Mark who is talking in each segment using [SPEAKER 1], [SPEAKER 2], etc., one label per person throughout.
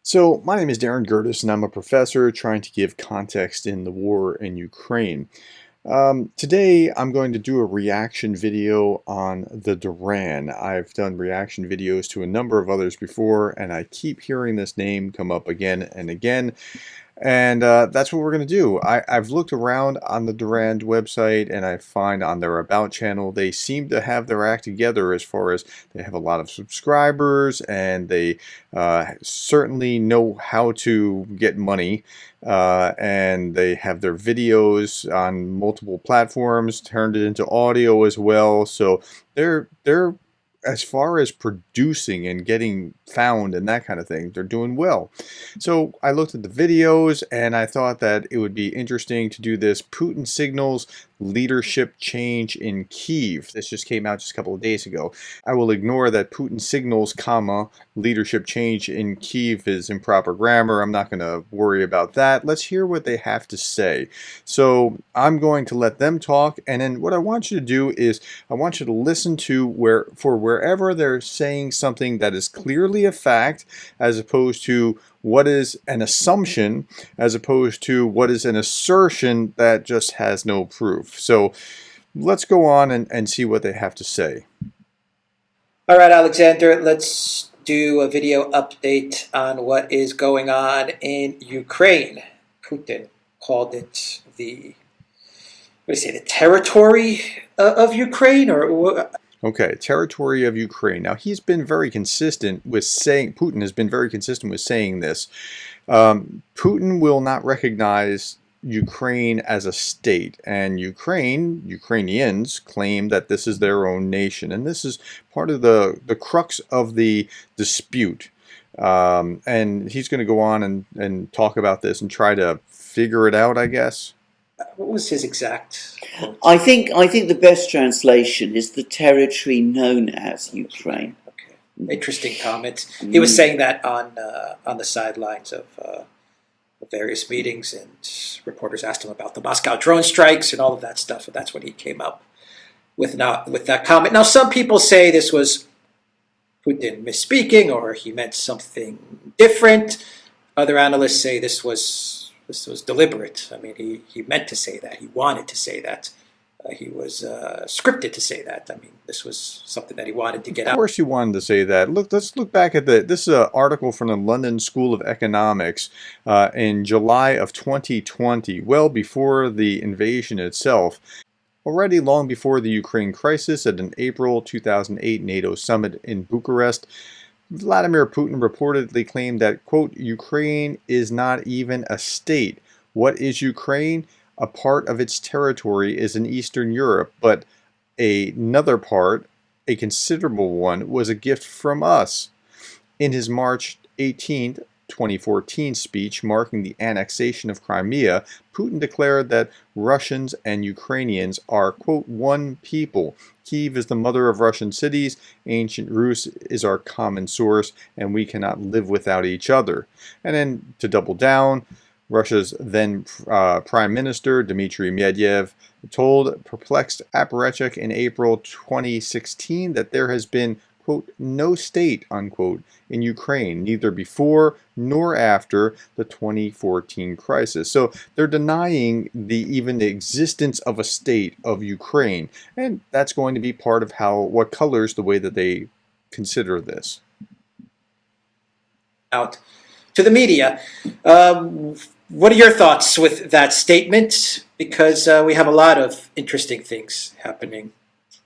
[SPEAKER 1] So, my name is Darren Gertis, and I'm a professor trying to give context in the war in Ukraine. Today, I'm going to do a reaction video on the Duran. I've done reaction videos to a number of others before, and I keep hearing this name come up again and again. And that's what we're going to do. I've looked around on the Duran website, and I find on their About channel they seem to have their act together as far as they have a lot of subscribers, and they certainly know how to get money, and they have their videos on multiple platforms, turned it into audio as well. So they're as far as producing and getting found and that kind of thing, they're doing well. So I looked at the videos and I thought that it would be interesting to do this Putin signals leadership change in Kyiv. This just came out just a couple of days ago. I will ignore that Putin signals, comma, leadership change in Kyiv is improper grammar. I'm not going to worry about that. Let's hear what they have to say. So I'm going to let them talk, and then what I want you to do is I want you to listen to wherever they're saying something that is clearly a fact, as opposed to what is an assumption, as opposed to what is an assertion that just has no proof. So let's go on and see what they have to say.
[SPEAKER 2] All right, Alexander, let's do a video update on what is going on in Ukraine. Putin called it the territory of Ukraine, or
[SPEAKER 1] okay, territory of Ukraine. Now, he's been very consistent with saying, Putin has been very consistent with saying this. Putin will not recognize Ukraine as a state, and Ukrainians claim that this is their own nation, and this is part of the crux of the dispute. And he's going to go on and talk about this and try to figure it out, I guess.
[SPEAKER 2] what was his exact quote?
[SPEAKER 3] I think the best translation is the territory known as Ukraine.
[SPEAKER 2] Okay, interesting comment. He was saying that on the sidelines of various meetings, and reporters asked him about the Moscow drone strikes and all of that stuff, and that's when he came up with that comment. Now, some people say this was Putin misspeaking, or he meant something different. Other analysts say this was deliberate. I mean, he meant to say that. He wanted to say that. He was scripted to say that. I mean, this was something that he wanted to get out.
[SPEAKER 1] Of course, he wanted to say that. Look, let's look back at this is an article from the London School of Economics in July of 2020, well before the invasion itself. Already long before the Ukraine crisis, at an April 2008 NATO summit in Bucharest, Vladimir Putin reportedly claimed that, quote, Ukraine is not even a state. What is Ukraine? A part of its territory is in Eastern Europe, but another part, a considerable one, was a gift from us. In his March 18th, 2014 speech marking the annexation of Crimea, Putin declared that Russians and Ukrainians are, quote, one people. Kyiv is the mother of Russian cities, ancient Rus is our common source, and we cannot live without each other. And then, to double down, Russia's then Prime Minister, Dmitry Medvedev, told perplexed apparatchik in April 2016 that there has been, quote, no state, unquote, in Ukraine, neither before nor after the 2014 crisis. So they're denying even the existence of a state of Ukraine, and that's going to be part of what colors the way that they consider this.
[SPEAKER 2] Out to the media. What are your thoughts with that statement? Because we have a lot of interesting things happening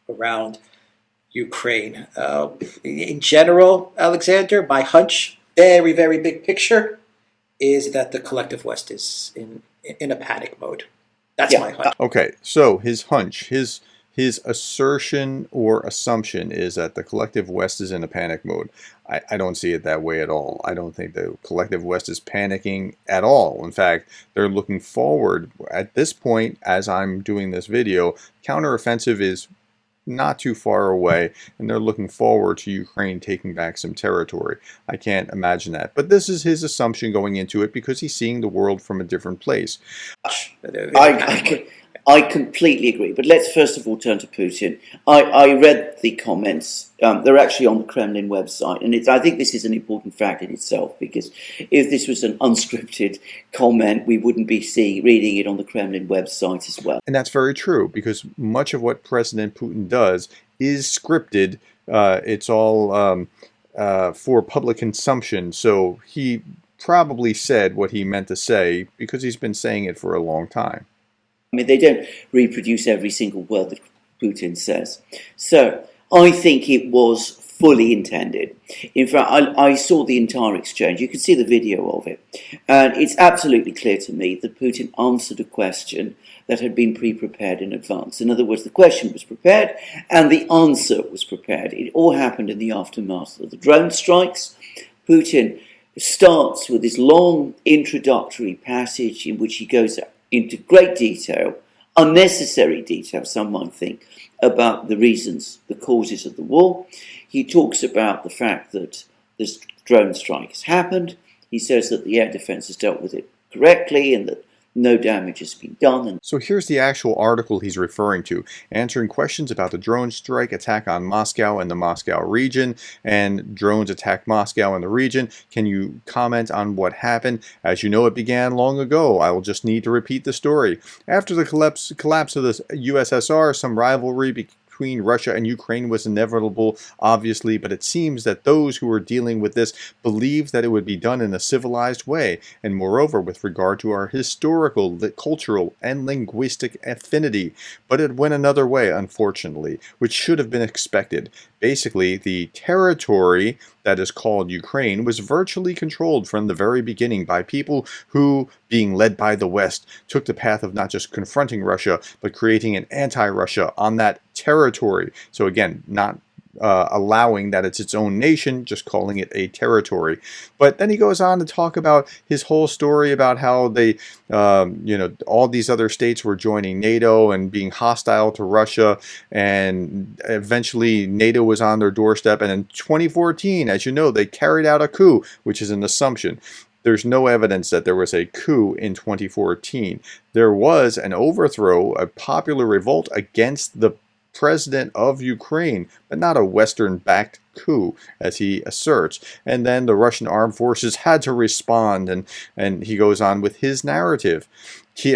[SPEAKER 2] around Ukraine. In general, Alexander, my hunch, very, very big picture, is that the collective West is in a panic mode. That's my hunch.
[SPEAKER 1] Okay, so his hunch, his assertion or assumption is that the collective West is in a panic mode. I don't see it that way at all. I don't think the collective West is panicking at all. In fact, they're looking forward. At this point, as I'm doing this video, counteroffensive is not too far away, and they're looking forward to Ukraine taking back some territory. I can't imagine that. But this is his assumption going into it because he's seeing the world from a different place.
[SPEAKER 3] I completely agree. But let's first of all turn to Putin. I read the comments. They're actually on the Kremlin website. And I think this is an important fact in itself, because if this was an unscripted comment, we wouldn't be reading it on the Kremlin website as well.
[SPEAKER 1] And that's very true, because much of what President Putin does is scripted. It's all for public consumption. So he probably said what he meant to say because he's been saying it for a long time.
[SPEAKER 3] I mean, they don't reproduce every single word that Putin says. So I think it was fully intended. In fact, I saw the entire exchange. You can see the video of it. And it's absolutely clear to me that Putin answered a question that had been pre-prepared in advance. In other words, the question was prepared and the answer was prepared. It all happened in the aftermath of the drone strikes. Putin starts with this long introductory passage in which he goes into great detail, unnecessary detail, some might think, about the reasons, the causes of the war. He talks about the fact that this drone strike has happened. He says that the air defense has dealt with it correctly and that no damage has been done.
[SPEAKER 1] So here's the actual article he's referring to, answering questions about the drone strike attack on Moscow and the Moscow region, and drones attacked Moscow and the region. Can you comment on what happened? As you know, it began long ago. I will just need to repeat the story. After the collapse of the USSR, some rivalry between Russia and Ukraine was inevitable, obviously, but it seems that those who were dealing with this believed that it would be done in a civilized way, and moreover with regard to our historical, cultural, and linguistic affinity. But it went another way, unfortunately, which should have been expected. Basically, the territory that is called Ukraine was virtually controlled from the very beginning by people who, being led by the West, took the path of not just confronting Russia, but creating an anti-Russia on that territory. So again, not allowing that it's its own nation, just calling it a territory. But then he goes on to talk about his whole story about how they, all these other states were joining NATO and being hostile to Russia, and eventually NATO was on their doorstep. And in 2014, as you know, they carried out a coup, which is an assumption. There's no evidence that there was a coup in 2014. There was an overthrow, a popular revolt against the president of Ukraine, but not a Western-backed coup, as he asserts. And then the Russian armed forces had to respond, and he goes on with his narrative. He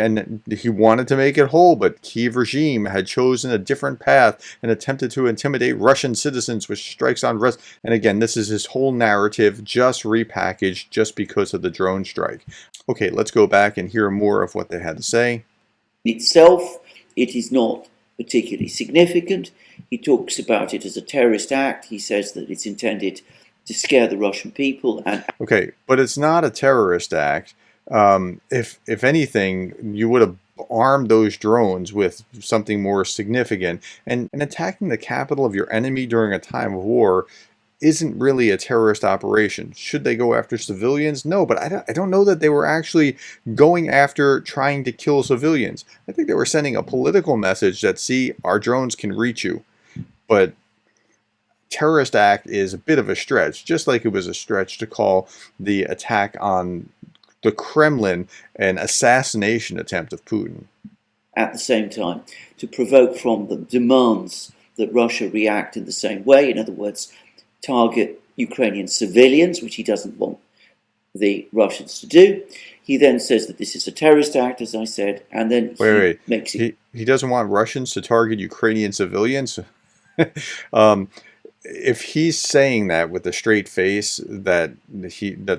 [SPEAKER 1] wanted to make it whole, but Kiev regime had chosen a different path and attempted to intimidate Russian citizens, which strikes on Russia. And again, this is his whole narrative, just repackaged just because of the drone strike. Okay, let's go back and hear more of what they had to say.
[SPEAKER 3] Itself, it is not particularly significant. He talks about it as a terrorist act. He says that it's intended to scare the Russian people.
[SPEAKER 1] Okay, but it's not a terrorist act. If anything, you would have armed those drones with something more significant. And attacking the capital of your enemy during a time of war isn't really a terrorist operation. Should they go after civilians? No, but I don't know that they were actually going after trying to kill civilians. I think they were sending a political message that, see, our drones can reach you. But terrorist act is a bit of a stretch, just like it was a stretch to call the attack on the Kremlin an assassination attempt of Putin.
[SPEAKER 3] At the same time, to provoke from them demands that Russia react in the same way. In other words, target Ukrainian civilians, which he doesn't want the Russians to do. He then says that this is a terrorist act, as I said, and then makes it...
[SPEAKER 1] He doesn't want Russians to target Ukrainian civilians? If he's saying that with a straight face, that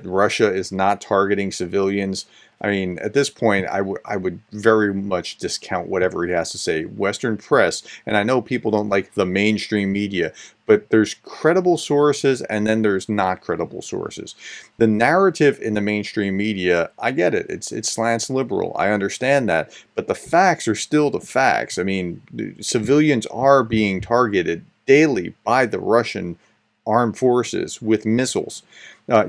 [SPEAKER 1] Russia is not targeting civilians, I mean, at this point, I would very much discount whatever he has to say. Western press, and I know people don't like the mainstream media, but there's credible sources and then there's not credible sources. The narrative in the mainstream media, I get it. It slants liberal. I understand that. But the facts are still the facts. I mean, civilians are being targeted daily by the Russian armed forces with missiles.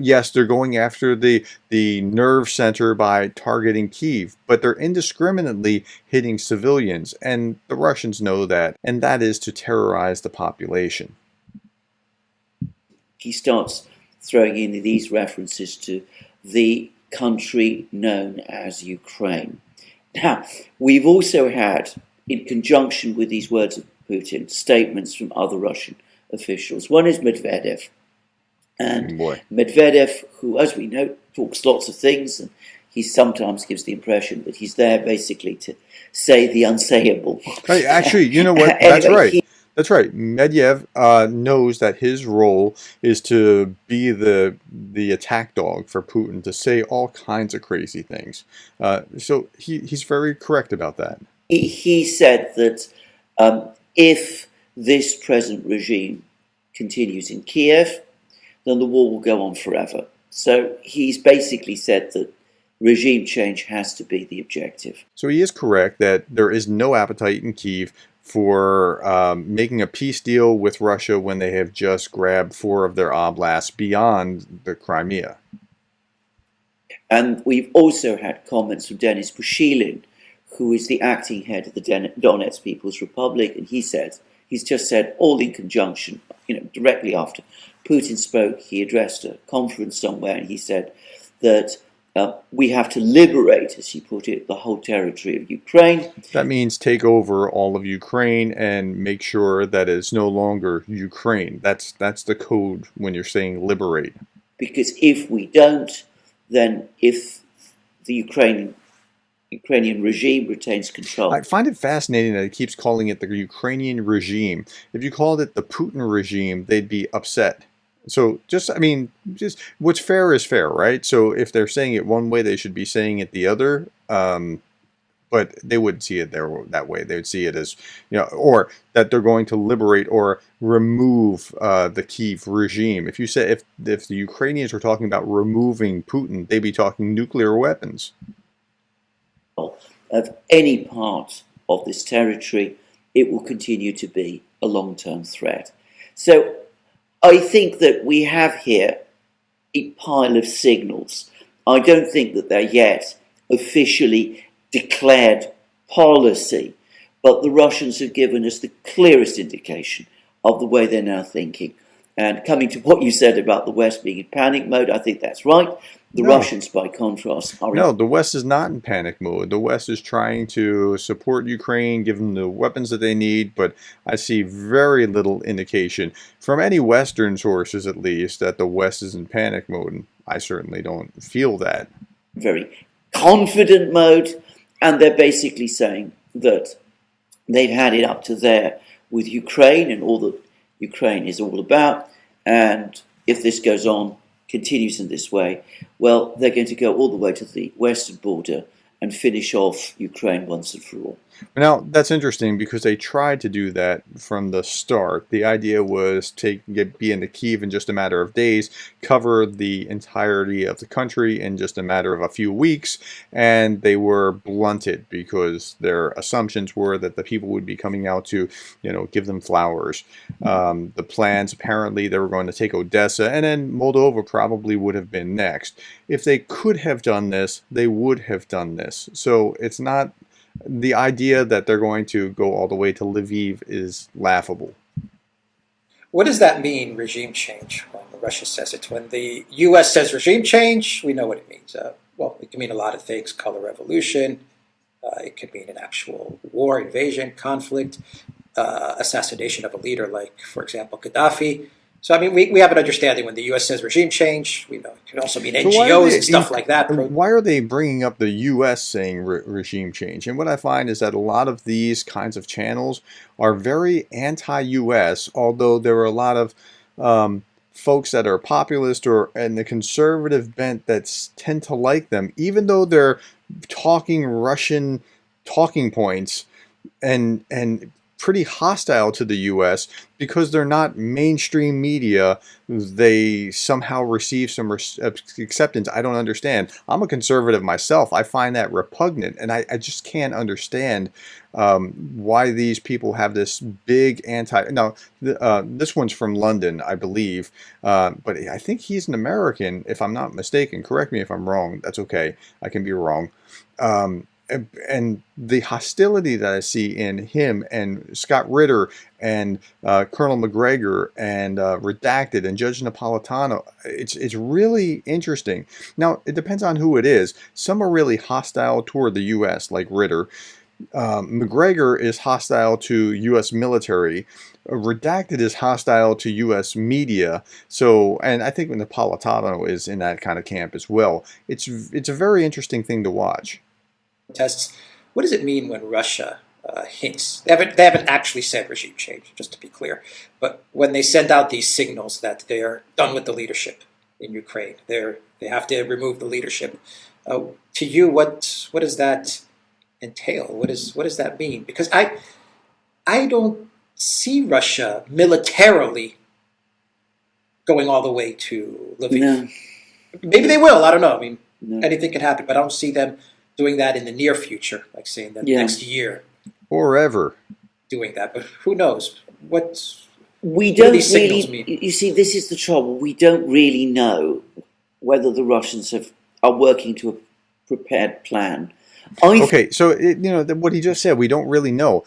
[SPEAKER 1] Yes, they're going after the nerve center by targeting Kyiv, but they're indiscriminately hitting civilians, and the Russians know that, and that is to terrorize the population.
[SPEAKER 3] He starts throwing in these references to the country known as Ukraine. Now, we've also had, in conjunction with these words of Putin, statements from other Russian officials. One is Medvedev. And Medvedev, who, as we know, talks lots of things, and he sometimes gives the impression that he's there basically to say the unsayable.
[SPEAKER 1] Hey, actually, you know what? That's right. That's right. Medvedev knows that his role is to be the attack dog for Putin, to say all kinds of crazy things. So he's very correct about that.
[SPEAKER 3] He said that if this present regime continues in Kiev, then the war will go on forever. So he's basically said that regime change has to be the objective.
[SPEAKER 1] So he is correct that there is no appetite in Kiev for making a peace deal with Russia when they have just grabbed 4 of their oblasts beyond the Crimea.
[SPEAKER 3] And we've also had comments from Denis Pushilin, who is the acting head of the Donetsk People's Republic, and he's just said, all in conjunction, directly after Putin spoke, he addressed a conference somewhere, and he said that we have to liberate, as he put it, the whole territory of Ukraine.
[SPEAKER 1] That means take over all of Ukraine and make sure that it's no longer Ukraine. That's the code when you're saying liberate.
[SPEAKER 3] Because if we don't, then if the Ukrainian regime retains control.
[SPEAKER 1] I find it fascinating that it keeps calling it the Ukrainian regime. If you called it the Putin regime, they'd be upset. So just what's fair is fair, right? So if they're saying it one way, they should be saying it the other. But they wouldn't see it that way. They would see it as, or that they're going to liberate or remove the Kiev regime. If you say if the Ukrainians were talking about removing Putin, they'd be talking nuclear weapons.
[SPEAKER 3] Of any part of this territory, it will continue to be a long-term threat. So I think that we have here a pile of signals. I don't think that they're yet officially declared policy, but the Russians have given us the clearest indication of the way they're now thinking. And coming to what you said about the West being in panic mode, I think that's right. The Russians, by contrast, are...
[SPEAKER 1] No, the West is not in panic mode. The West is trying to support Ukraine, give them the weapons that they need, but I see very little indication, from any Western sources at least, that the West is in panic mode. And I certainly don't feel that.
[SPEAKER 3] Very confident mode, and they're basically saying that they've had it up to there with Ukraine and all that Ukraine is all about, and if this goes on, continues in this way, well, they're going to go all the way to the western border and finish off Ukraine once and for all.
[SPEAKER 1] Now, that's interesting because they tried to do that from the start. The idea was to be into Kyiv in just a matter of days, cover the entirety of the country in just a matter of a few weeks, and they were blunted because their assumptions were that the people would be coming out to, give them flowers. The plans, apparently, they were going to take Odessa, and then Moldova probably would have been next. If they could have done this, they would have done this. So it's not... The idea that they're going to go all the way to Lviv is laughable.
[SPEAKER 2] What does that mean, regime change, when Russia says it? When the U.S. says regime change, we know what it means. Well, it can mean a lot of things: color revolution. It could mean an actual war, invasion, conflict, assassination of a leader like, for example, Gaddafi. So, we have an understanding when the U.S. says regime change. We know it could also mean NGOs and stuff like that.
[SPEAKER 1] Why are they bringing up the U.S. saying regime change? And what I find is that a lot of these kinds of channels are very anti-U.S., although there are a lot of folks that are populist and the conservative bent that tend to like them, even though they're talking Russian talking points and pretty hostile to the U.S. because they're not mainstream media. They somehow receive some acceptance. I don't understand. I'm a conservative myself. I find that repugnant, and I just can't understand why these people have this big anti... Now, this one's from London, I believe, but I think he's an American, if I'm not mistaken. Correct me if I'm wrong. That's okay. I can be wrong. and the hostility that I see in him and Scott Ritter and Colonel McGregor and Redacted and Judge Napolitano, it's really interesting. Now, it depends on who it is. Some are really hostile toward the U.S., like Ritter. McGregor is hostile to U.S. military. Redacted is hostile to U.S. media. So, and I think Napolitano is in that kind of camp as well. It's a very interesting thing to watch.
[SPEAKER 2] Tests. What does it mean when Russia hints? They haven't actually said regime change, just to be clear. But when they send out these signals that they're done with the leadership in Ukraine, they have to remove the leadership. To you, what does that entail? What does that mean? Because I don't see Russia militarily going all the way to Lviv.
[SPEAKER 3] No.
[SPEAKER 2] Maybe they will. I don't know. I mean,
[SPEAKER 3] No.
[SPEAKER 2] anything can happen, but I don't see them doing that in the near future, like saying that next year
[SPEAKER 1] Or ever.
[SPEAKER 2] doing that. But who knows?
[SPEAKER 3] We
[SPEAKER 2] What do
[SPEAKER 3] don't
[SPEAKER 2] these signals
[SPEAKER 3] really.
[SPEAKER 2] mean?
[SPEAKER 3] You see, this is the trouble. We don't really know whether the Russians are working to a prepared plan.
[SPEAKER 1] Okay, so what he just said, we don't really know.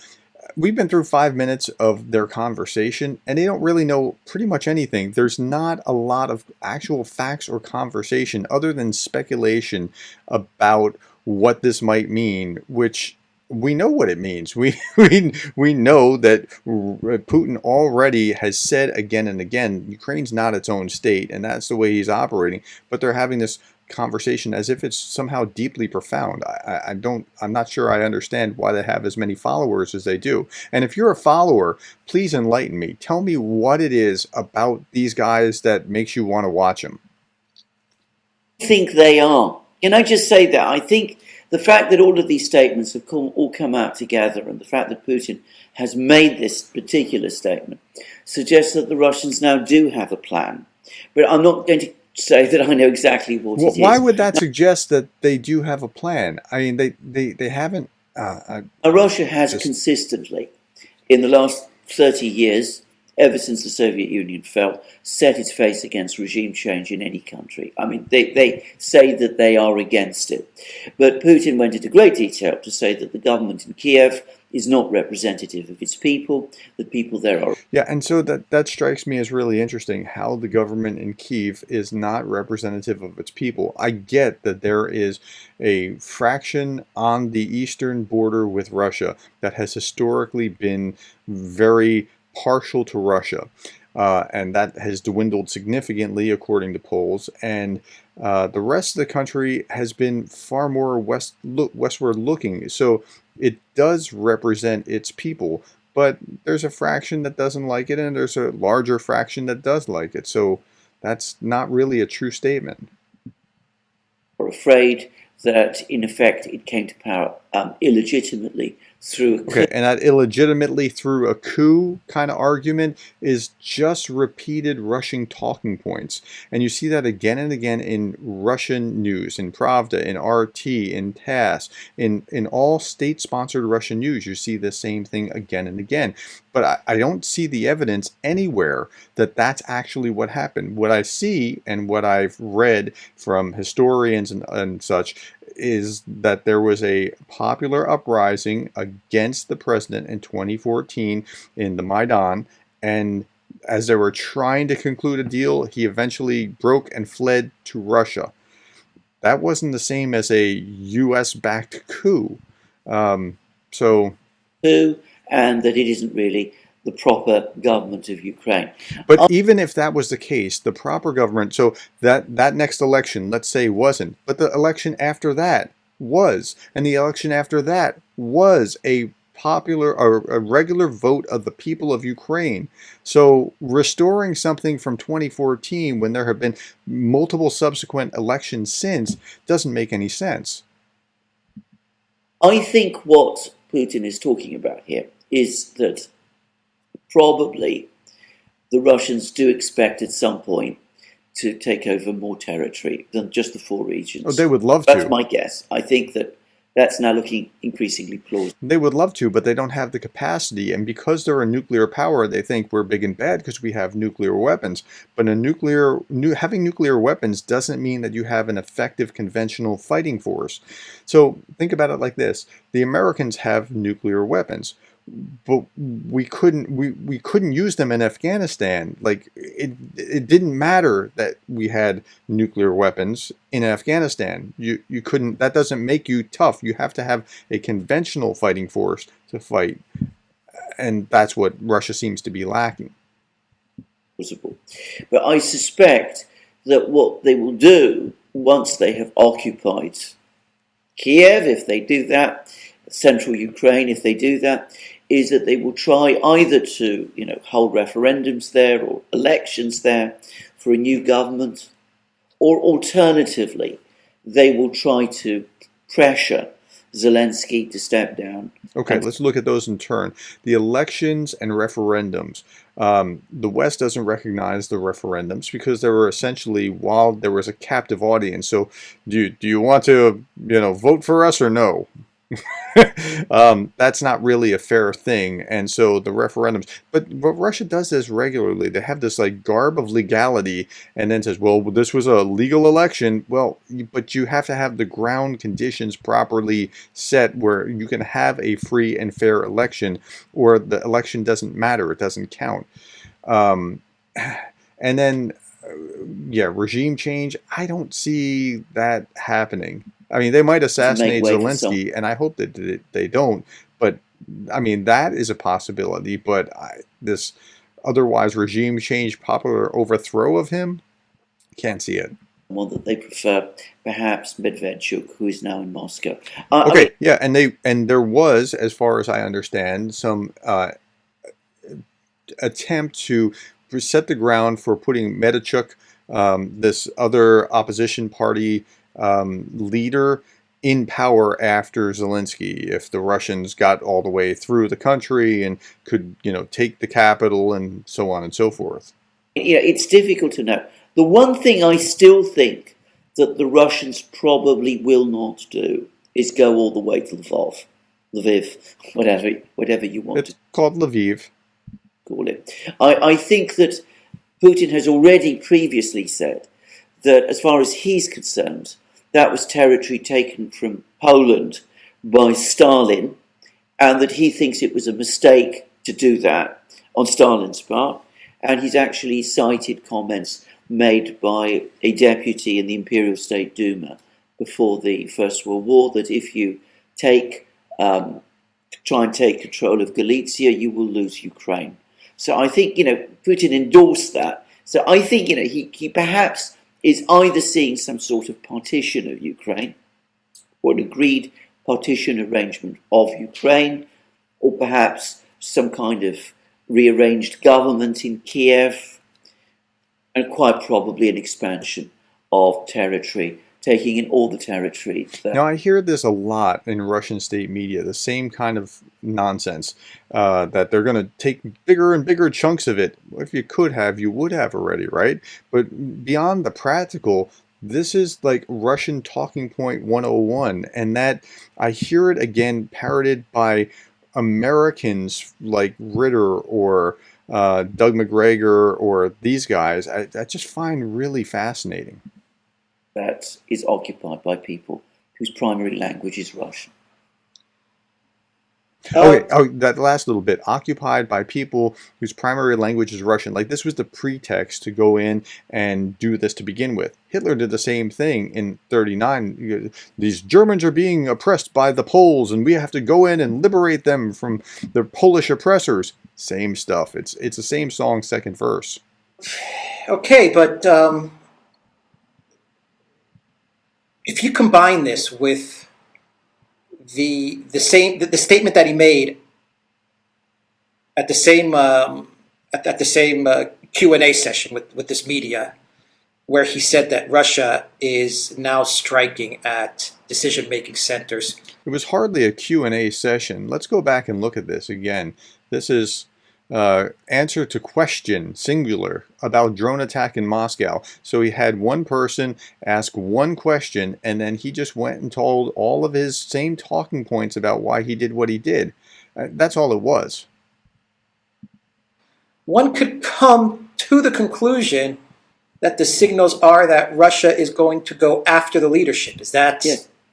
[SPEAKER 1] We've been through 5 minutes of their conversation, and they don't really know pretty much anything. There's not a lot of actual facts or conversation other than speculation about what this might mean, which we know what it means. We know that Putin already has said again and again, Ukraine's not its own state, and that's the way he's operating. But they're having this conversation as if it's somehow deeply profound. I'm not sure I understand why they have as many followers as they do. And if you're a follower, please enlighten me. Tell me what it is about these guys that makes you want to watch them.
[SPEAKER 3] I think they are. Can I just say that? I think the fact that all of these statements have all come out together, and the fact that Putin has made this particular statement, suggests that the Russians now do have a plan. But I'm not going to say that I know exactly what it is.
[SPEAKER 1] Why would that suggest that they do have a plan? I mean, they haven't.
[SPEAKER 3] Russia has consistently, in the last 30 years, ever since the Soviet Union fell, set its face against regime change in any country. I mean, they say that they are against it. But Putin went into great detail to say that the government in Kiev is not representative of its people. The people there are...
[SPEAKER 1] Yeah, and so that strikes me as really interesting, how the government in Kiev is not representative of its people. I get that there is a fraction on the eastern border with Russia that has historically been very partial to Russia, and that has dwindled significantly according to polls, and the rest of the country has been far more westward looking. So it does represent its people, but there's a fraction that doesn't like it, and there's a larger fraction that does like it. So that's not really a true statement.
[SPEAKER 3] Are afraid that, in effect, it came to power illegitimately through a coup.
[SPEAKER 1] Okay, and that illegitimately through a coup kind of argument is just repeated Russian talking points. And you see that again and again in Russian news, in Pravda, in RT, in TASS, in all state-sponsored Russian news. You see the same thing again and again. But I don't see the evidence anywhere that that's actually what happened. What I see and what I've read from historians and such is that there was a popular uprising against the president in 2014 in the Maidan, and as they were trying to conclude a deal, he eventually broke and fled to Russia. That wasn't the same as a U.S.-backed coup. And
[SPEAKER 3] that it isn't really the proper government of Ukraine.
[SPEAKER 1] But even if that was the case, the proper government, so that next election, let's say, wasn't, but the election after that was, and the election after that was a popular or a regular vote of the people of Ukraine. So restoring something from 2014 when there have been multiple subsequent elections since doesn't make any sense.
[SPEAKER 3] I think what Putin is talking about here is that probably the Russians do expect at some point to take over more territory than just the 4 regions.
[SPEAKER 1] Oh, they would love
[SPEAKER 3] That's
[SPEAKER 1] to.
[SPEAKER 3] my guess. I think that That's now looking increasingly plausible.
[SPEAKER 1] They would love to, but they don't have the capacity. And because they're a nuclear power, they think we're big and bad because we have nuclear weapons. But having nuclear weapons doesn't mean that you have an effective conventional fighting force. So think about it like this. The Americans have nuclear weapons, but we couldn't use them in Afghanistan. Like it didn't matter that we had nuclear weapons in Afghanistan. You couldn't. That doesn't make you tough. You have to have a conventional fighting force to fight, and that's what Russia seems to be lacking.
[SPEAKER 3] But I suspect that what they will do once they have occupied Kiev, if they do that, central Ukraine, if they do that, is that they will try either to, hold referendums there or elections there for a new government, or alternatively, they will try to pressure Zelensky to step down.
[SPEAKER 1] Okay, let's look at those in turn. The elections and referendums. The West doesn't recognize the referendums because they were essentially while there was a captive audience. So, do you want to vote for us or no? That's not really a fair thing, and so the referendums. But Russia does this regularly. They have this like garb of legality, and then says, "Well, this was a legal election." Well, but you have to have the ground conditions properly set where you can have a free and fair election, or the election doesn't matter. It doesn't count. And then, regime change. I don't see that happening. I mean, they might assassinate Zelensky, and I hope that they don't. But, I mean, that is a possibility. But this otherwise regime change, popular overthrow of him, can't see it.
[SPEAKER 3] One that they prefer, perhaps Medvedchuk, who is now in Moscow.
[SPEAKER 1] And there was, as far as I understand, some attempt to set the ground for putting Medvedchuk, this other opposition party leader, in power after Zelensky, if the Russians got all the way through the country and could, take the capital and so on and so forth.
[SPEAKER 3] It's difficult to know. The one thing I still think that the Russians probably will not do is go all the way to Lviv, whatever you want.
[SPEAKER 1] It's called Lviv.
[SPEAKER 3] Call it. I think that Putin has already previously said that, as far as he's concerned, that was territory taken from Poland by Stalin, and that he thinks it was a mistake to do that on Stalin's part. And he's actually cited comments made by a deputy in the Imperial State Duma before the First World War, that if you try and take control of Galicia, you will lose Ukraine. So I think, Putin endorsed that. So I think, he perhaps is either seeing some sort of partition of Ukraine, or an agreed partition arrangement of Ukraine, or perhaps some kind of rearranged government in Kiev, and quite probably an expansion of territory, taking in all the territory.
[SPEAKER 1] Now, I hear this a lot in Russian state media, the same kind of nonsense, that they're going to take bigger and bigger chunks of it. If you could have, you would have already, right? But beyond the practical, this is like Russian talking point 101, and that I hear it again parroted by Americans like Ritter or Doug McGregor or these guys. I just find really fascinating.
[SPEAKER 3] That is occupied by people whose primary language is Russian.
[SPEAKER 1] That last little bit, occupied by people whose primary language is Russian. Like, this was the pretext to go in and do this to begin with. Hitler did the same thing in 1939. These Germans are being oppressed by the Poles, and we have to go in and liberate them from the Polish oppressors. Same stuff. It's the same song, second verse.
[SPEAKER 2] Okay, but if you combine this with the statement that he made at the same Q&A session with this media, where he said that Russia is now striking at decision-making centers.
[SPEAKER 1] It was hardly a Q&A session. Let's go back and look at this again. This is answer to question, singular, about drone attack in Moscow. So he had one person ask one question, and then he just went and told all of his same talking points about why he did what he did. That's all it was.
[SPEAKER 2] One could come to the conclusion that the signals are that Russia is going to go after the leadership. Is that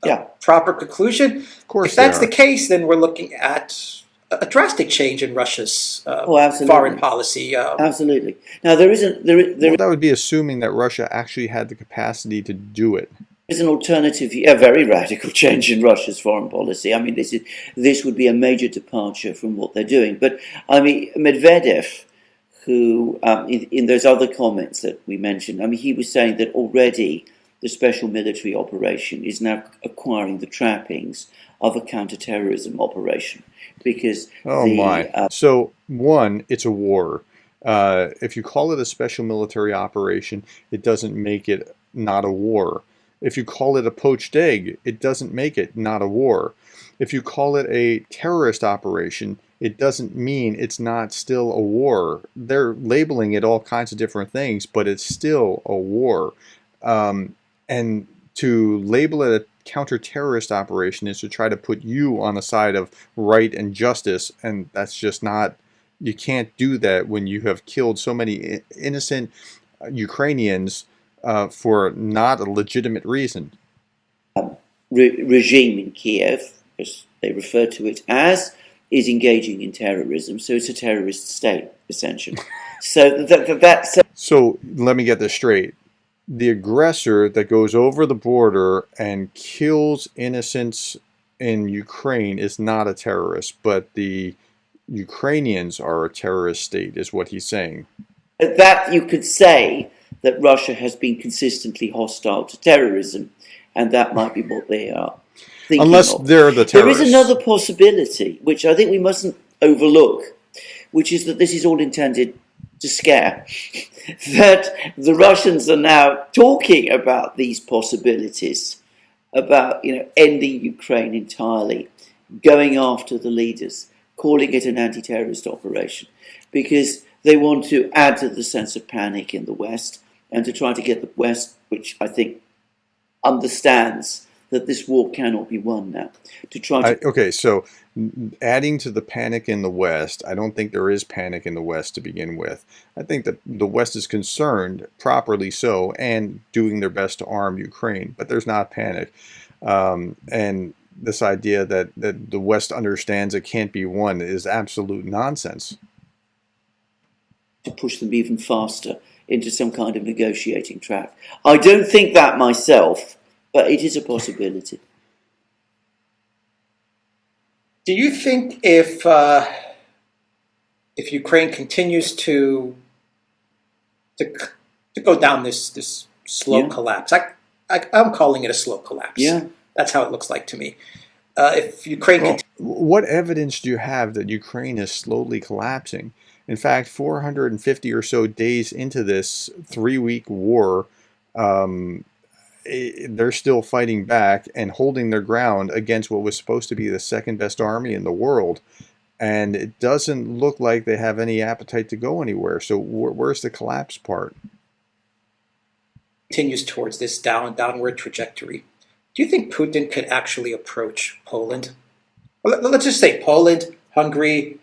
[SPEAKER 2] a proper conclusion?
[SPEAKER 1] Of course,
[SPEAKER 2] if that's the case, then we're looking at a drastic change in Russia's foreign policy.
[SPEAKER 3] Absolutely. Now, there isn't.
[SPEAKER 1] Well, that would be assuming that Russia actually had the capacity to do it.
[SPEAKER 3] There's an alternative, a very radical change in Russia's foreign policy. I mean, this would be a major departure from what they're doing. But I mean, Medvedev, who in those other comments that we mentioned, I mean, he was saying that already the special military operation is now acquiring the trappings of a counterterrorism operation because
[SPEAKER 1] So one, it's a war. If you call it a special military operation, it doesn't make it not a war. If you call it a poached egg, it doesn't make it not a war. If you call it a terrorist operation, it doesn't mean it's not still a war. They're labeling it all kinds of different things, but it's still a war. And to label it a counter-terrorist operation is to try to put you on the side of right and justice, and that's just not, you can't do that when you have killed so many innocent Ukrainians for not a legitimate reason.
[SPEAKER 3] Regime in Kiev, as they refer to it as, is engaging in terrorism, so it's a terrorist state, essentially. So that's...
[SPEAKER 1] So let me get this straight. The aggressor that goes over the border and kills innocents in Ukraine is not a terrorist, but the Ukrainians are a terrorist state, is what he's saying.
[SPEAKER 3] That you could say that Russia has been consistently hostile to terrorism, and that might be what they are thinking
[SPEAKER 1] Unless
[SPEAKER 3] of.
[SPEAKER 1] they're the terrorists.
[SPEAKER 3] There is another possibility, which I think we mustn't overlook, which is that this is all intended to scare. That the Russians are now talking about these possibilities, about ending Ukraine entirely, going after the leaders, calling it an anti-terrorist operation, because they want to add to the sense of panic in the West and to try to get the West, which I think understands that this war cannot be won now, to try to...
[SPEAKER 1] Okay, so adding to the panic in the West, I don't think there is panic in the West to begin with. I think that the West is concerned, properly so, and doing their best to arm Ukraine, but there's not panic. And this idea that the West understands it can't be won is absolute nonsense.
[SPEAKER 3] To push them even faster into some kind of negotiating track. I don't think that myself, but it is a possibility.
[SPEAKER 2] Do you think if Ukraine continues to go down this slow collapse, I'm calling it a slow collapse.
[SPEAKER 3] Yeah,
[SPEAKER 2] that's how it looks like to me. If Ukraine,
[SPEAKER 1] what evidence do you have that Ukraine is slowly collapsing? In fact, 450 or so days into this 3-week war, they're still fighting back and holding their ground against what was supposed to be the second best army in the world. And it doesn't look like they have any appetite to go anywhere. So where's the collapse part?
[SPEAKER 2] Continues towards this downward trajectory. Do you think Putin could actually approach Poland? Well, let's just say Poland, Hungary,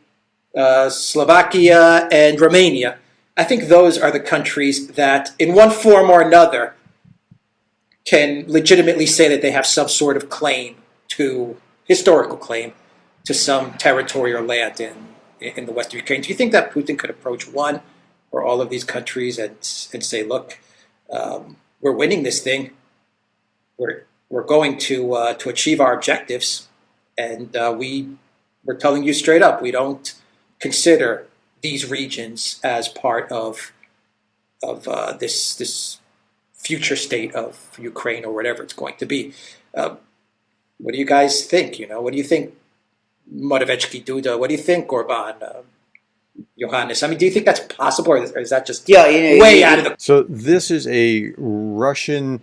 [SPEAKER 2] Slovakia, and Romania. I think those are the countries that, in one form or another, can legitimately say that they have some sort of historical claim to some territory or land in the western Ukraine. Do you think that Putin could approach one or all of these countries and say, look, we're winning this thing. We're going to achieve our objectives, and we're telling you straight up, we don't consider these regions as part of this future state of Ukraine or whatever it's going to be. What do you guys think? What do you think, Morawiecki, Duda? What do you think, Orban, Johannes? I mean, do you think that's possible, or is that just way out of the...
[SPEAKER 1] So this is a Russian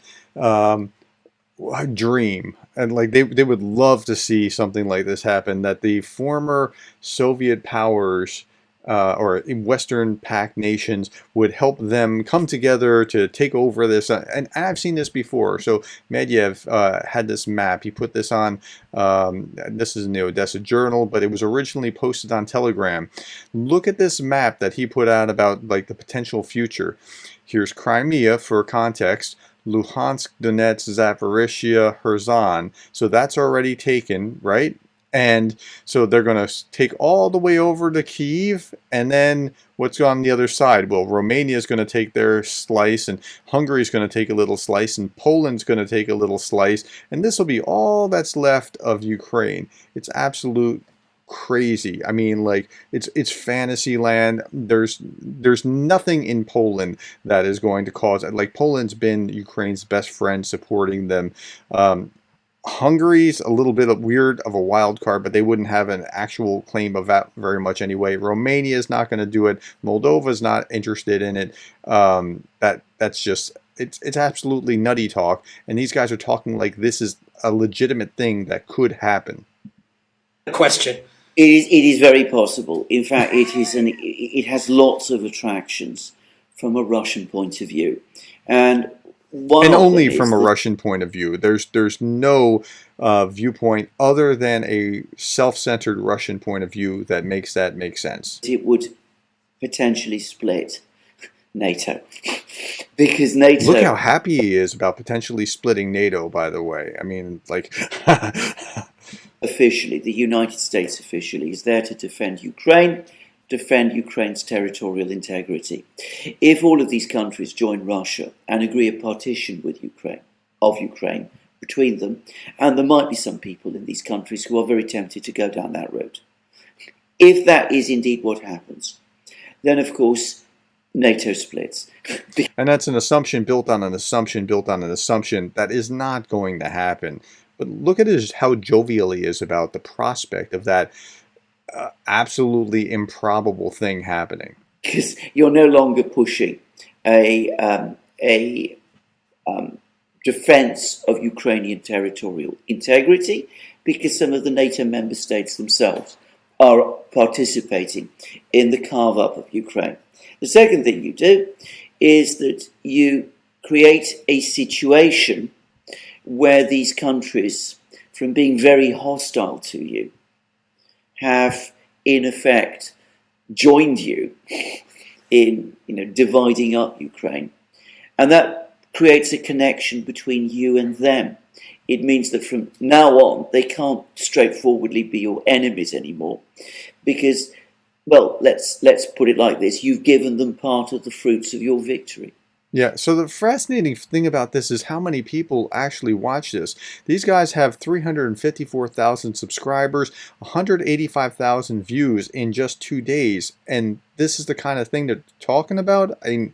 [SPEAKER 1] dream, and like they would love to see something like this happen, that the former Soviet powers or Western pact nations would help them come together to take over this. And I've seen this before. So Medvedev had this map. He put this on, this is in the Odessa Journal, but it was originally posted on Telegram. Look at this map that he put out about like the potential future. Here's Crimea for context. Luhansk, Donetsk, Zaporizhia, Kherson. So that's already taken, right? And so they're going to take all the way over to Kyiv, and then what's on the other side? Well, Romania is going to take their slice, and Hungary is going to take a little slice, and Poland's going to take a little slice, and this will be all that's left of Ukraine. It's absolute crazy. I mean, like, it's fantasy land. There's nothing in Poland that is going to cause, like, Poland's been Ukraine's best friend, supporting them. Hungary's a little bit weird of a wild card, but they wouldn't have an actual claim of that very much anyway. Romania is not going to do it. Moldova's not interested in it. That's just, it's absolutely nutty talk. And these guys are talking like this is a legitimate thing that could happen.
[SPEAKER 2] Question.
[SPEAKER 3] It is very possible. In fact, it has lots of attractions from a Russian point of view, and
[SPEAKER 1] only from a Russian point of view. There's no viewpoint other than a self-centered Russian point of view that makes that make sense.
[SPEAKER 3] It would potentially split NATO because NATO.
[SPEAKER 1] Look how happy he is about potentially splitting NATO. By the way, I mean, like.
[SPEAKER 3] Officially, the United States officially is there to defend Ukraine's territorial integrity. If all of these countries join Russia and agree a partition with Ukraine between them, and there might be some people in these countries who are very tempted to go down that road. If that is indeed what happens, then of course NATO splits.
[SPEAKER 1] And that's an assumption built on an assumption built on an assumption that is not going to happen. But look at how jovial he is about the prospect of that absolutely improbable thing happening.
[SPEAKER 3] Because you're no longer pushing a defense of Ukrainian territorial integrity, because some of the NATO member states themselves are participating in the carve-up of Ukraine. The second thing you do is that you create a situation where these countries, from being very hostile to you, have in effect joined you in dividing up Ukraine, and that creates a connection between you and them. It means that from now on they can't straightforwardly be your enemies anymore, because, well, let's put it like this: you've given them part of the fruits of your victory.
[SPEAKER 1] Yeah, so the fascinating thing about this is how many people actually watch this. These guys have 354,000 subscribers, 185,000 views in just 2 days, and this is the kind of thing they're talking about. I mean,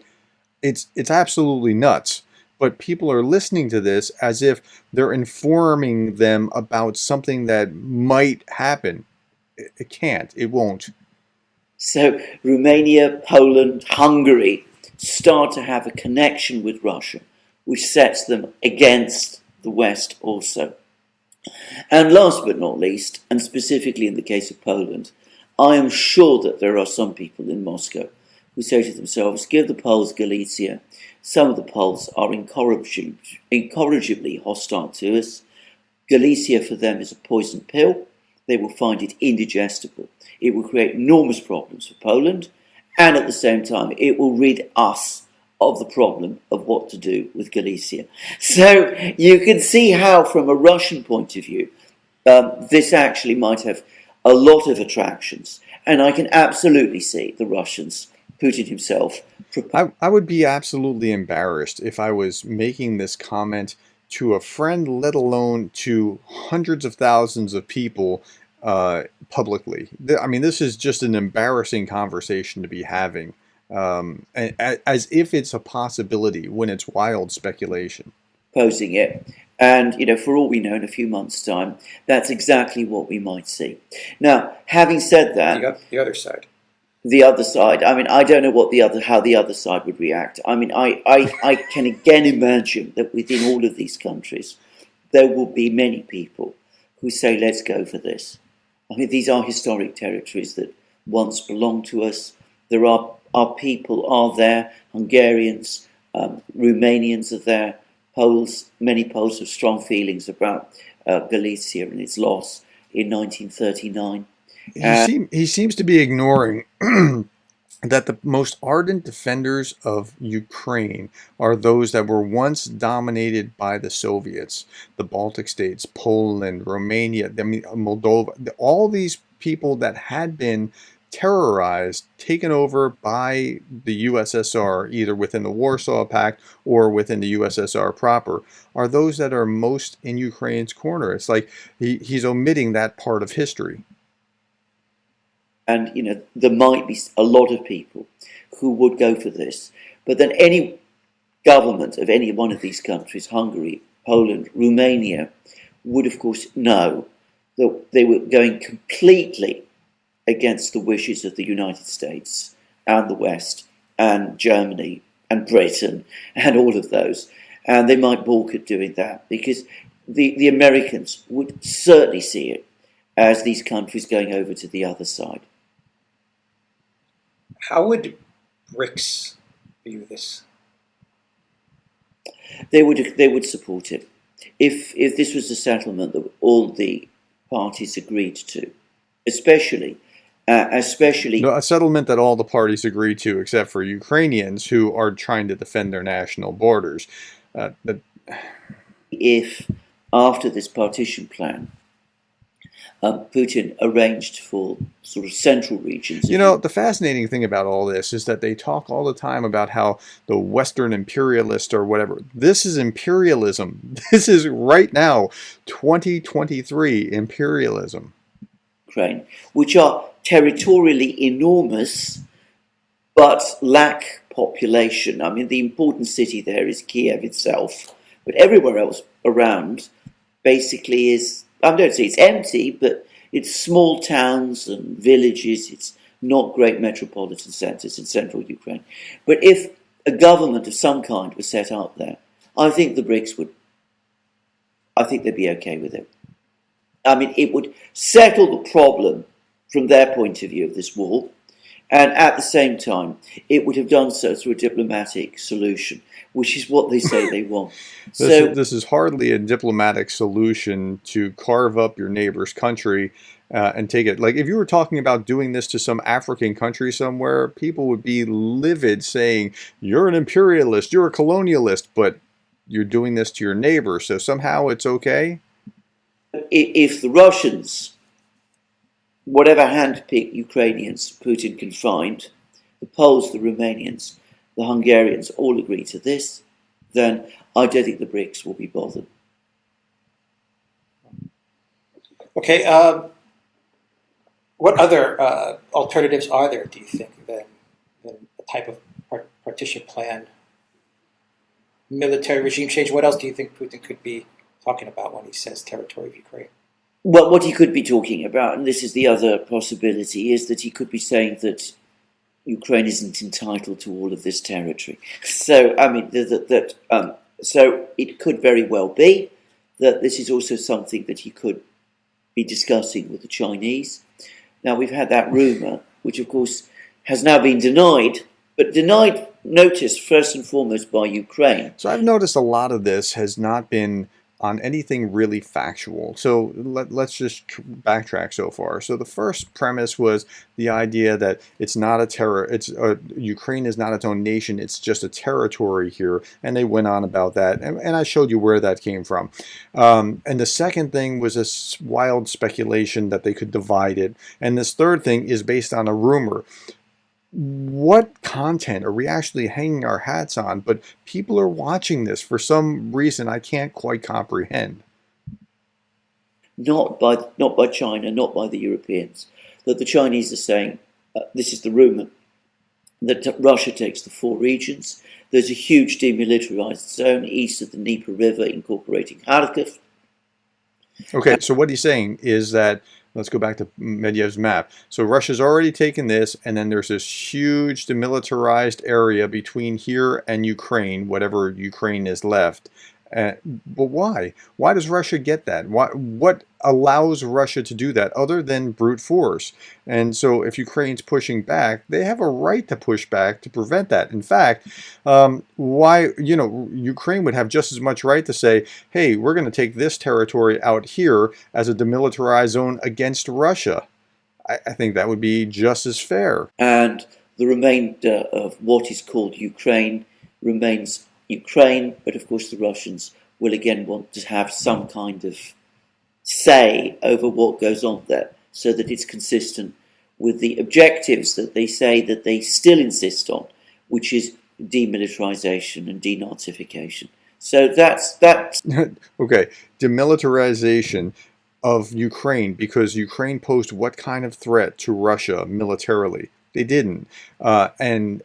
[SPEAKER 1] it's absolutely nuts. But people are listening to this as if they're informing them about something that might happen. It can't. It won't.
[SPEAKER 3] So Romania, Poland, Hungary start to have a connection with Russia, which sets them against the West also. And last but not least, and specifically in the case of Poland, I am sure that there are some people in Moscow who say to themselves, give the Poles Galicia. Some of the Poles are incorrigibly hostile to us. Galicia for them is a poison pill. They will find it indigestible. It will create enormous problems for Poland, and at the same time, it will rid us of the problem of what to do with Galicia. So you can see how, from a Russian point of view, this actually might have a lot of attractions. And I can absolutely see the Russians, Putin himself.
[SPEAKER 1] I would be absolutely embarrassed if I was making this comment to a friend, let alone to hundreds of thousands of people publicly. I mean, this is just an embarrassing conversation to be having, as if it's a possibility when it's wild speculation.
[SPEAKER 3] Posing it, and for all we know, in a few months' time, that's exactly what we might see. Now, having said that,
[SPEAKER 2] You got the other side.
[SPEAKER 3] The other side. I mean, I don't know how the other side would react. I mean, I can again imagine that within all of these countries, there will be many people who say, let's go for this. I mean, these are historic territories that once belonged to us. There are our people are there, Hungarians, Romanians are there, Poles. Many Poles have strong feelings about Galicia and its loss in 1939.
[SPEAKER 1] He seems to be ignoring that the most ardent defenders of Ukraine are those that were once dominated by the Soviets, the Baltic states, Poland, Romania, Moldova, all these people that had been terrorized, taken over by the USSR, either within the Warsaw Pact or within the USSR proper, are those that are most in Ukraine's corner. It's like he's omitting that part of history.
[SPEAKER 3] And, there might be a lot of people who would go for this. But then any government of any one of these countries, Hungary, Poland, Romania, would, of course, know that they were going completely against the wishes of the United States and the West and Germany and Britain and all of those. And they might balk at doing that because the Americans would certainly see it as these countries going over to the other side.
[SPEAKER 2] How would BRICS view this?
[SPEAKER 3] They would support it if this was a settlement that all the parties agreed to, especially.
[SPEAKER 1] No, a settlement that all the parties agree to, except for Ukrainians who are trying to defend their national borders.
[SPEAKER 3] If after this partition plan, Putin arranged for sort of central regions.
[SPEAKER 1] The fascinating thing about all this is that they talk all the time about how the Western imperialist or whatever. This is imperialism. This is right now, 2023 imperialism.
[SPEAKER 3] Ukraine, which are territorially enormous, but lack population. I mean, the important city there is Kiev itself, but everywhere else around basically is, I don't say it's empty, but it's small towns and villages. It's not great metropolitan centres in central Ukraine. But if a government of some kind was set up there, I think the BRICS they'd be okay with it. I mean, it would settle the problem from their point of view of this war, and at the same time, it would have done so through a diplomatic solution, which is what they say they want.
[SPEAKER 1] This is hardly a diplomatic solution to carve up your neighbor's country and take it. Like, if you were talking about doing this to some African country somewhere, people would be livid, saying, you're an imperialist, you're a colonialist, but you're doing this to your neighbor, so somehow it's okay?
[SPEAKER 3] If the Russians, whatever hand-picked Ukrainians Putin can find, the Poles, the Romanians, the Hungarians all agree to this, then I don't think the BRICS will be bothered.
[SPEAKER 2] Okay, what other alternatives are there, do you think, than a type of partition plan, military regime change? What else do you think Putin could be talking about when he says territory of Ukraine?
[SPEAKER 3] Well, what he could be talking about, and this is the other possibility, is that he could be saying that Ukraine isn't entitled to all of this territory. So, I mean, so it could very well be that this is also something that he could be discussing with the Chinese. Now, we've had that rumour, which of course has now been denied, but denied, notice, first and foremost by Ukraine.
[SPEAKER 1] So I've noticed a lot of this has not been on anything really factual. So let's just backtrack so far. So the first premise was the idea that it's not a Ukraine is not its own nation, it's just a territory here, and they went on about that, and I showed you where that came from. And the second thing was this wild speculation that they could divide it, and this third thing is based on a rumor. What content are we actually hanging our hats on? But people are watching this for some reason I can't quite comprehend.
[SPEAKER 3] Not by China, not by the Europeans. That the Chinese are saying, this is the rumour, that Russia takes the 4 regions. There's a huge demilitarized zone east of the Dnieper River incorporating Kharkiv.
[SPEAKER 1] Okay, so what he's saying is that, let's go back to Medyev's map. So Russia's already taken this, and then there's this huge demilitarized area between here and Ukraine, whatever Ukraine is left. But why? Why does Russia get that? What allows Russia to do that other than brute force? And so if Ukraine's pushing back, they have a right to push back to prevent that. In fact, why, Ukraine would have just as much right to say, hey, we're going to take this territory out here as a demilitarized zone against Russia. I think that would be just as fair.
[SPEAKER 3] And the remainder of what is called Ukraine remains Ukraine, but of course the Russians will again want to have some kind of say over what goes on there, so that it's consistent with the objectives that they say that they still insist on, which is demilitarization and denazification. So that's
[SPEAKER 1] Okay, demilitarization of Ukraine, because Ukraine posed what kind of threat to Russia militarily? They didn't. And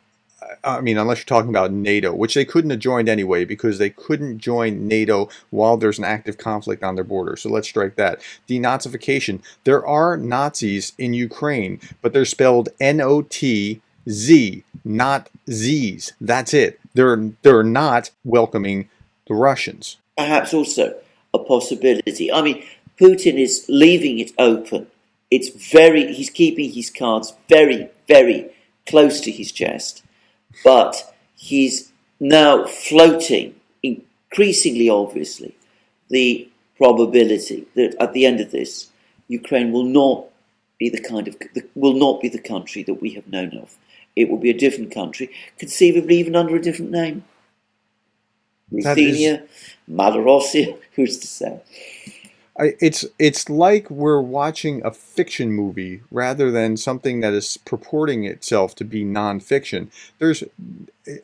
[SPEAKER 1] I mean, unless you're talking about NATO, which they couldn't have joined anyway, because they couldn't join NATO while there's an active conflict on their border. So let's strike that. Denazification. There are Nazis in Ukraine, but they're spelled N-O-T-Z, not Z's. That's it. They're not welcoming the Russians.
[SPEAKER 3] perhaps also a possibility. I mean, Putin is leaving it open. He's keeping his cards very, very close to his chest, but he's now floating increasingly obviously the probability that at the end of this, Ukraine will not be the country that we have known of. It will be a different country, conceivably even under a different name. Ruthenia, Malorossia, who's to say?
[SPEAKER 1] It's like we're watching a fiction movie rather than something that is purporting itself to be nonfiction. There's,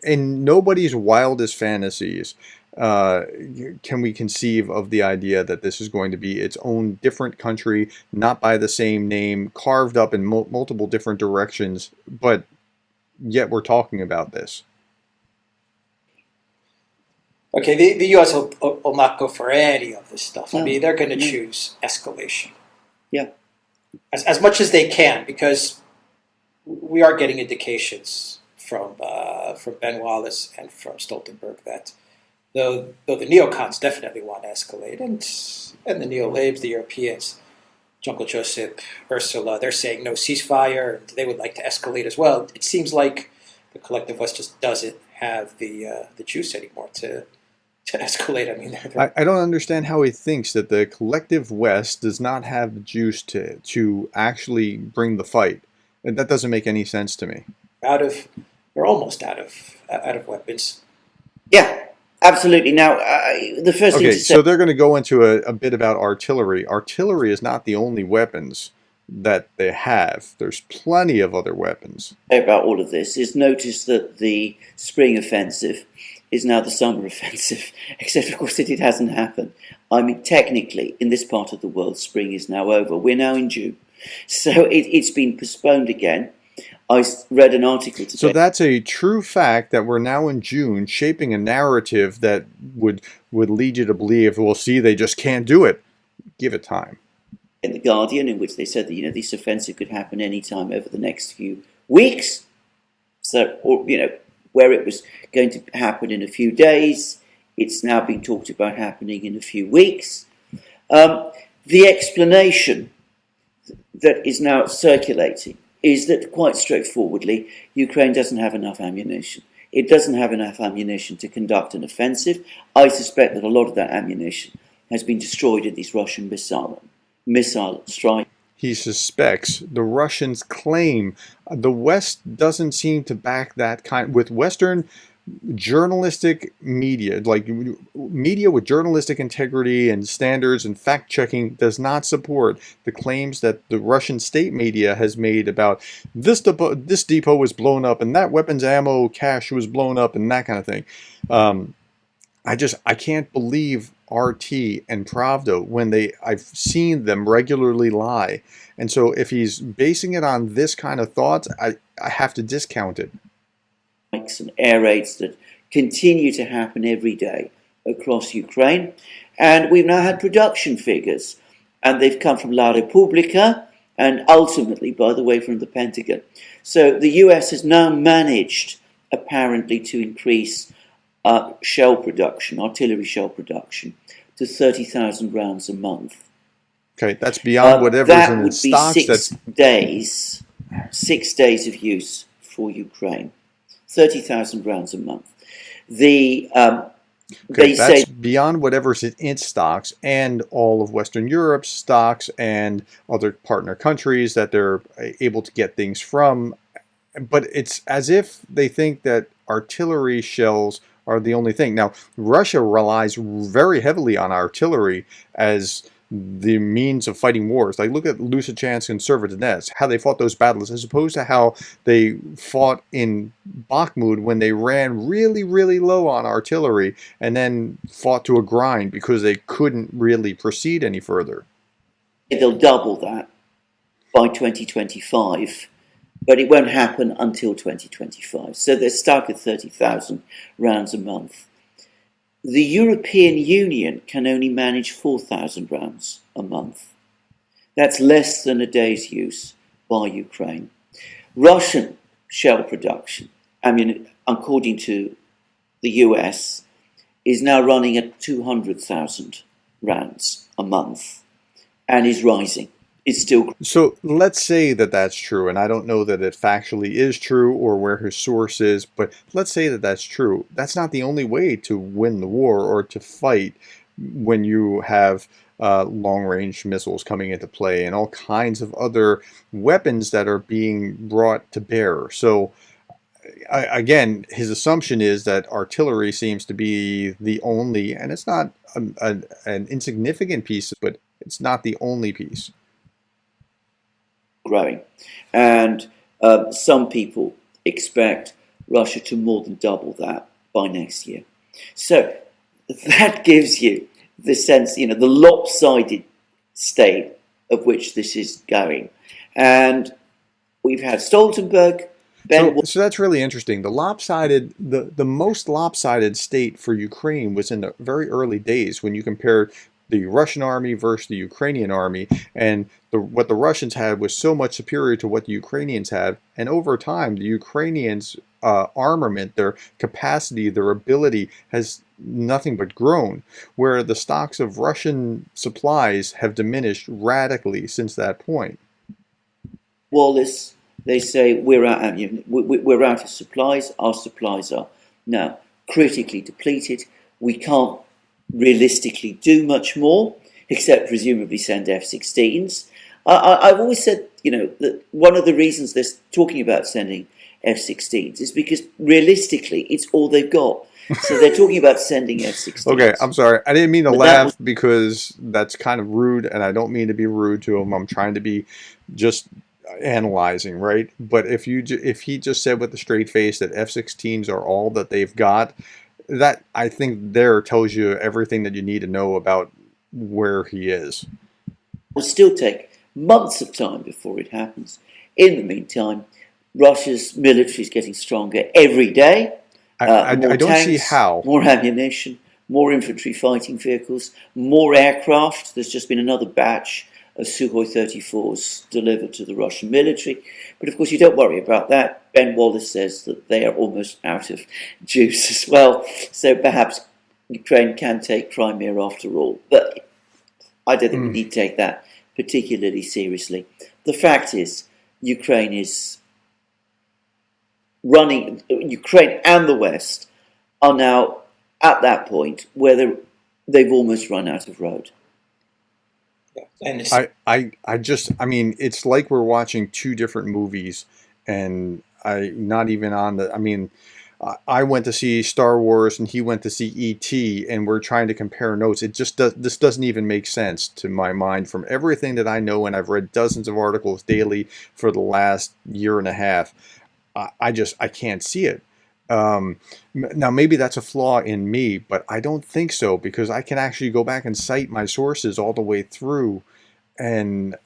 [SPEAKER 1] in nobody's wildest fantasies, can we conceive of the idea that this is going to be its own different country, not by the same name, carved up in multiple different directions, but yet we're talking about this.
[SPEAKER 2] Okay, the U.S. will not go for any of this stuff. I mean, they're going to choose escalation.
[SPEAKER 3] Yeah.
[SPEAKER 2] As much as they can, because we are getting indications from Ben Wallace and from Stoltenberg that though the neocons definitely want to escalate, and the neo-labs, the Europeans, Jungle Joseph, Ursula, they're saying no ceasefire, and they would like to escalate as well. It seems like the collective West just doesn't have the juice anymore to escalate. I mean,
[SPEAKER 1] I don't understand how he thinks that the collective West does not have the juice to actually bring the fight. And that doesn't make any sense to me.
[SPEAKER 2] They're almost out of weapons.
[SPEAKER 3] Yeah, absolutely. Now, the first thing to say...
[SPEAKER 1] so they're going to go into a bit about artillery. Artillery is not the only weapons that they have. There's plenty of other weapons.
[SPEAKER 3] About all of this is notice that the spring offensive is now the summer offensive, except of course that it hasn't happened. I mean, technically, in this part of the world, spring is now over. We're now in June. So it's been postponed again. I read an article today.
[SPEAKER 1] So that's a true fact that we're now in June, shaping a narrative that would lead you to believe, well, see, they just can't do it. Give it time.
[SPEAKER 3] In The Guardian, in which they said that, this offensive could happen any time over the next few weeks. So, where it was going to happen in a few days, it's now being talked about happening in a few weeks. The explanation that is now circulating is that, quite straightforwardly, Ukraine doesn't have enough ammunition. It doesn't have enough ammunition to conduct an offensive. I suspect that a lot of that ammunition has been destroyed in these Russian missile strikes.
[SPEAKER 1] He suspects. The Russians claim. The West doesn't seem to back that kind. With Western journalistic media, like media with journalistic integrity and standards and fact-checking, does not support the claims that the Russian state media has made about this depot was blown up and that weapons ammo cache was blown up and that kind of thing. I can't believe RT and Pravda when I've seen them regularly lie. And so if he's basing it on this kind of thoughts, I have to discount it.
[SPEAKER 3] And air raids that continue to happen every day across Ukraine. And we've now had production figures, and they've come from La Repubblica and ultimately, by the way, from the Pentagon. So the US has now managed, apparently, to increase shell production, artillery shell production, to 30,000 rounds a month.
[SPEAKER 1] Okay, that's beyond whatever's
[SPEAKER 3] that
[SPEAKER 1] in
[SPEAKER 3] would
[SPEAKER 1] its
[SPEAKER 3] be
[SPEAKER 1] stocks.
[SPEAKER 3] 6 days of use for Ukraine. 30,000 rounds a month. They
[SPEAKER 1] That's
[SPEAKER 3] say
[SPEAKER 1] beyond whatever's in its stocks and all of Western Europe's stocks and other partner countries that they're able to get things from. But it's as if they think that artillery shells are the only thing. Now, Russia relies very heavily on artillery as the means of fighting wars. Like, look at Lysychansk and Severodonetsk, how they fought those battles, as opposed to how they fought in Bakhmut when they ran really, really low on artillery and then fought to a grind because they couldn't really proceed any further.
[SPEAKER 3] they'll double that by 2025, but it won't happen until 2025. So they're stuck at 30,000 rounds a month. The European Union can only manage 4,000 rounds a month. That's less than a day's use by Ukraine. Russian shell production, according to the US, is now running at 200,000 rounds a month and is rising. It's still.
[SPEAKER 1] So let's say that that's true, and I don't know that it factually is true or where his source is, but let's say that that's true. That's not the only way to win the war or to fight when you have long-range missiles coming into play and all kinds of other weapons that are being brought to bear. So again, his assumption is that artillery seems to be the only, and it's not an insignificant piece, but it's not the only piece.
[SPEAKER 3] Growing, and some people expect Russia to more than double that by next year. So that gives you the sense, the lopsided state of which this is going. And we've had Stoltenberg.
[SPEAKER 1] So that's really interesting. The most lopsided state for Ukraine was in the very early days when you compared the Russian army versus the Ukrainian army, and what the Russians had was so much superior to what the Ukrainians had. And over time, the Ukrainians' armament, their capacity, their ability has nothing but grown, where the stocks of Russian supplies have diminished radically since that point.
[SPEAKER 3] Wallace, they say we're out of supplies. Our supplies are now critically depleted. We can't realistically do much more, except presumably send F-16s. I've always said, that one of the reasons they're talking about sending F-16s is because realistically it's all they've got. So they're talking about sending F-16s.
[SPEAKER 1] Okay, I'm sorry. I didn't mean to laugh because that's kind of rude, and I don't mean to be rude to him. I'm trying to be just analyzing, right? But if he just said with a straight face that F-16s are all that they've got, that, I think, there tells you everything that you need to know about where he is.
[SPEAKER 3] It will still take months of time before it happens. In the meantime, Russia's military is getting stronger every day.
[SPEAKER 1] I don't
[SPEAKER 3] tanks,
[SPEAKER 1] see how.
[SPEAKER 3] More ammunition, more infantry fighting vehicles, more aircraft. There's just been another batch of Sukhoi 34s delivered to the Russian military. But of course, you don't worry about that. Ben Wallace says that they are almost out of juice as well. So perhaps Ukraine can take Crimea after all. But I don't think we need to take that particularly seriously. The fact is, Ukraine and the West are now at that point where they've almost run out of road.
[SPEAKER 2] Yeah. And
[SPEAKER 1] it's like we're watching two different movies, and I went to see Star Wars and he went to see E.T. and we're trying to compare notes. This doesn't even make sense to my mind from everything that I know, and I've read dozens of articles daily for the last year and a half. I can't see it. Now, maybe that's a flaw in me, but I don't think so, because I can actually go back and cite my sources all the way through, and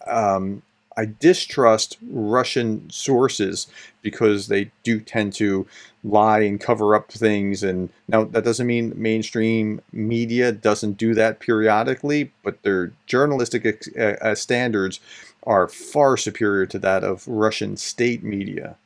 [SPEAKER 1] I distrust Russian sources because they do tend to lie and cover up things. And now that doesn't mean mainstream media doesn't do that periodically, but their journalistic standards are far superior to that of Russian state media.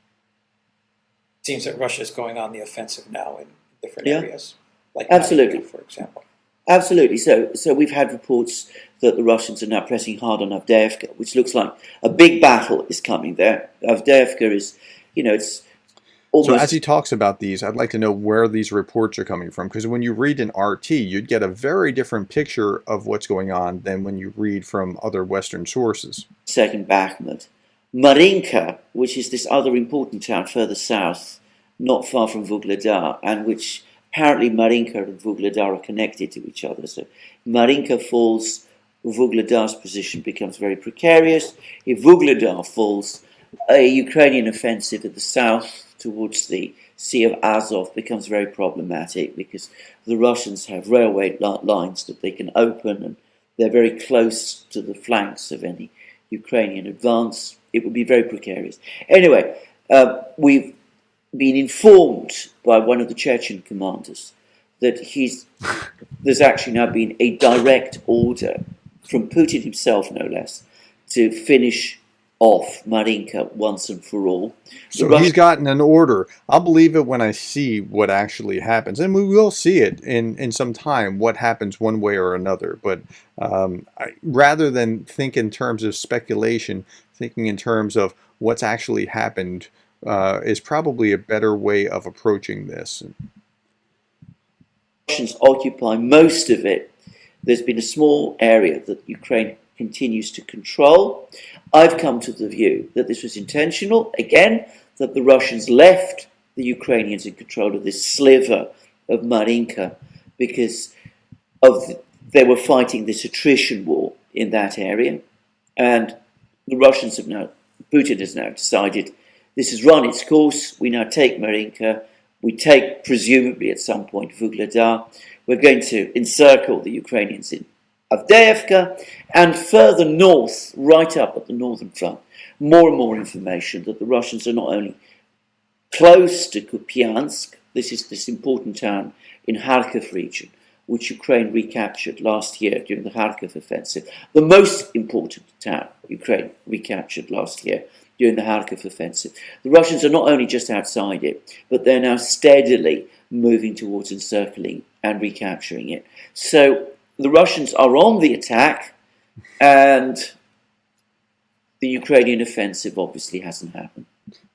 [SPEAKER 2] It seems that Russia is going on the offensive now in different
[SPEAKER 3] Yeah,
[SPEAKER 2] areas, like
[SPEAKER 3] absolutely.
[SPEAKER 2] Mariupol, for example.
[SPEAKER 3] Absolutely. So we've had reports that the Russians are now pressing hard on Avdiivka, which looks like a big battle is coming there. Avdiivka is, it's
[SPEAKER 1] So as he
[SPEAKER 3] almost
[SPEAKER 1] talks about these, I'd like to know where these reports are coming from, because when you read in RT, you'd get a very different picture of what's going on than when you read from other Western sources.
[SPEAKER 3] second Bakhmut. Marinka, which is this other important town further south, not far from Vuhledar, and which apparently Marinka and Vuhledar are connected to each other. So Marinka falls, Vuhledar's position becomes very precarious. If Vuhledar falls, a Ukrainian offensive in the south towards the Sea of Azov becomes very problematic because the Russians have railway lines that they can open, and they're very close to the flanks of any Ukrainian advance. It would be very precarious. Anyway, we've been informed by one of the Chechen commanders that there's actually now been a direct order from Putin himself, no less, to finish off Marinka once and for all.
[SPEAKER 1] So he's gotten an order. I'll believe it when I see what actually happens. And we will see it in some time, what happens one way or another. But rather than think in terms of speculation, thinking in terms of what's actually happened is probably a better way of approaching this.
[SPEAKER 3] Russians occupy most of it. There's been a small area that Ukraine continues to control. I've come to the view that this was intentional, again, that the Russians left the Ukrainians in control of this sliver of Marinka because they were fighting this attrition war in that area. And the Russians have now, Putin has now decided this has run its course. We now take Marinka. We take, presumably at some point, Vuhledar. We're going to encircle the Ukrainians in Avdiivka, and further north, right up at the northern front, more and more information that the Russians are not only close to Kupiansk, this is this important town in Kharkiv region, which Ukraine recaptured last year during the Kharkiv offensive, the most important town Ukraine recaptured last year during the Kharkiv offensive. The Russians are not only just outside it, but they're now steadily moving towards encircling and recapturing it. So the Russians are on the attack, and the Ukrainian offensive obviously hasn't happened.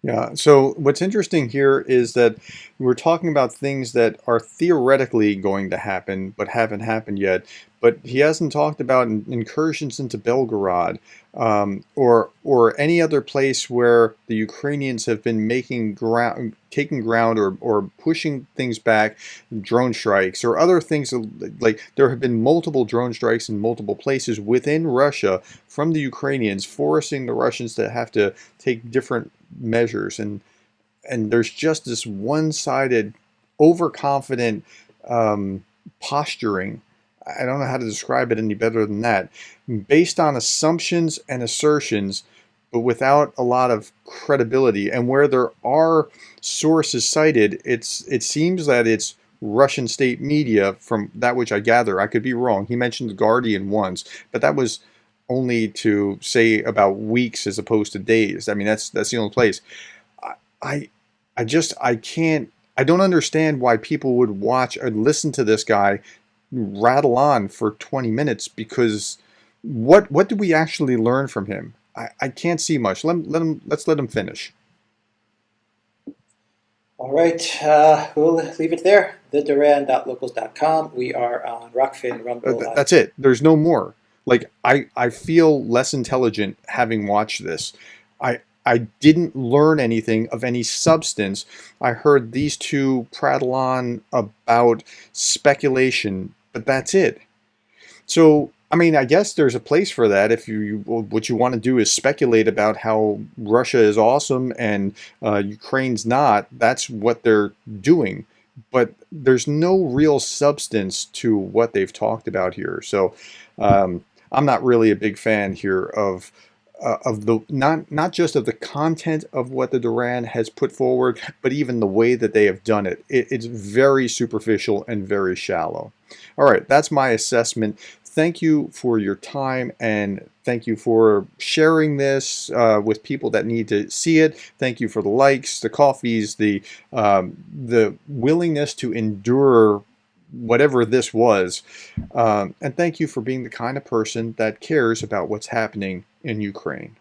[SPEAKER 1] Yeah, so what's interesting here is that we're talking about things that are theoretically going to happen but haven't happened yet. But he hasn't talked about incursions into Belgorod or any other place where the Ukrainians have been taking ground or pushing things back, drone strikes or other things. Like there have been multiple drone strikes in multiple places within Russia from the Ukrainians, forcing the Russians to have to take different measures, and there's just this one-sided, overconfident posturing. I don't know how to describe it any better than that, based on assumptions and assertions, but without a lot of credibility. And where there are sources cited, it seems that it's Russian state media, from that which I gather. I could be wrong. He mentioned The Guardian once, but that was only to say about weeks as opposed to days. I mean, that's the only place. I don't understand why people would watch or listen to this guy rattle on for 20 minutes, because what do we actually learn from him? I can't see much. Let's let him finish.
[SPEAKER 2] All right, we'll leave it there. TheDuran.locals.com. We are on Rockfin, Rumble.
[SPEAKER 1] That's it. There's no more. Like, I feel less intelligent having watched this. I didn't learn anything of any substance. I heard these two prattle on about speculation, but that's it. So, I mean, I guess there's a place for that. If what you want to do is speculate about how Russia is awesome and Ukraine's not, that's what they're doing. But there's no real substance to what they've talked about here. So, I'm not really a big fan here of the not just of the content of what the Duran has put forward, but even the way that they have done it. It's very superficial and very shallow. All right, that's my assessment. thank you for your time, and thank you for sharing this with people that need to see it. Thank you for the likes, the coffees, the willingness to endure whatever this was. And thank you for being the kind of person that cares about what's happening in Ukraine.